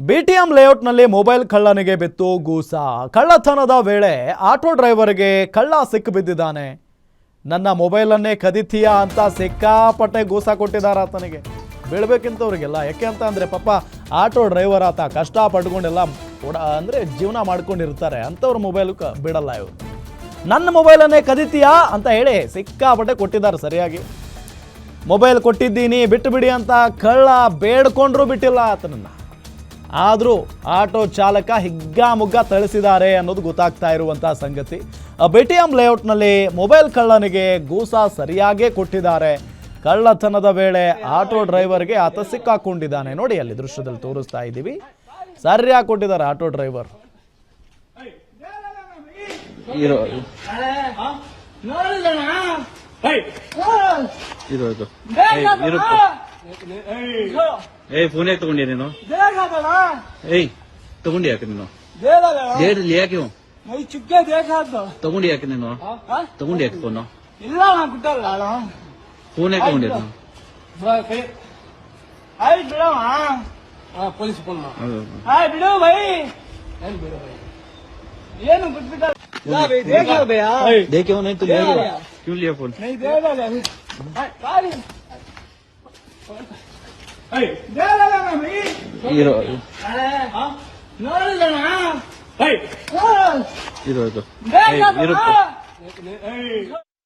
BTM ಲೇಔಟ್ನಲ್ಲಿ mobile ಕಳ್ಳನಿಗೆ ಬಿತ್ತು ಗೂಸ. ಕಳ್ಳತನದ ವೇಳೆ ಆಟೋ ಡ್ರೈವರ್ಗೆ ಕಳ್ಳ ಸಿಕ್ಕಿಬಿದ್ದಿದ್ದಾನೆ. ನನ್ನ ಮೊಬೈಲನ್ನೇ ಕದಿತೀಯಾ ಅಂತ ಸಿಕ್ಕಾಪಟ್ಟೆ ಗೂಸ ಕೊಟ್ಟಿದ್ದಾರೆ ಆತನಿಗೆ. ಬೀಳ್ಬೇಕಿಂತವ್ರಿಗೆಲ್ಲ. ಯಾಕೆ ಅಂತ ಅಂದರೆ ಪಾಪ ಆಟೋ ಡ್ರೈವರ್ ಆತ ಕಷ್ಟ ಪಡ್ಕೊಂಡೆಲ್ಲ ಅಂದರೆ ಜೀವನ ಮಾಡ್ಕೊಂಡಿರ್ತಾರೆ. ಅಂಥವ್ರ ಮೊಬೈಲು ಬಿಡಲ್ಲ ಇವರು. ನನ್ನ ಮೊಬೈಲನ್ನೇ ಕದಿತೀಯಾ ಅಂತ ಹೇಳಿ ಸಿಕ್ಕಾಪಟ್ಟೆ ಕೊಟ್ಟಿದ್ದಾರೆ ಸರಿಯಾಗಿ. ಮೊಬೈಲ್ ಕೊಟ್ಟಿದ್ದೀನಿ ಬಿಟ್ಟು ಬಿಡಿ ಅಂತ ಕಳ್ಳ ಬೇಡ್ಕೊಂಡ್ರೂ ಬಿಟ್ಟಿಲ್ಲ ಆತನನ್ನು. ಆದರೂ ಆಟೋ ಚಾಲಕ ಹಿಗ್ಗಾಮುಗ್ಗ ಥಳಿಸಿದ್ದಾರೆ ಅನ್ನೋದು ಗೊತ್ತಾಗ್ತಾ ಇರುವಂಥ ಸಂಗತಿ. ಬಿಟಿಎಂ ಲೇಔಟ್ನಲ್ಲಿ ಮೊಬೈಲ್ ಕಳ್ಳನಿಗೆ ಗೂಸ ಸರಿಯಾಗೇ ಕೊಟ್ಟಿದ್ದಾರೆ. ಕಳ್ಳತನದ ವೇಳೆ ಆಟೋ ಡ್ರೈವರ್ಗೆ ಆತ ಸಿಕ್ಕಾಕೊಂಡಿದ್ದಾನೆ. ನೋಡಿ ಅಲ್ಲಿ ದೃಶ್ಯದಲ್ಲಿ ತೋರಿಸ್ತಾ ಇದ್ದೀವಿ. ಸರಿಯಾಗಿ ಕೊಟ್ಟಿದ್ದಾರೆ ಆಟೋ ಡ್ರೈವರ್. फोन याक तक नीನು तक याक नीನು लिया क्यों तक याक नीनु तक याक फोन फोन याक ಪೊಲೀಸ್ ಫೋನ್ बिड़ो भाई देखो नहीं तुम क्यों लिया फोन नहीं दे इरो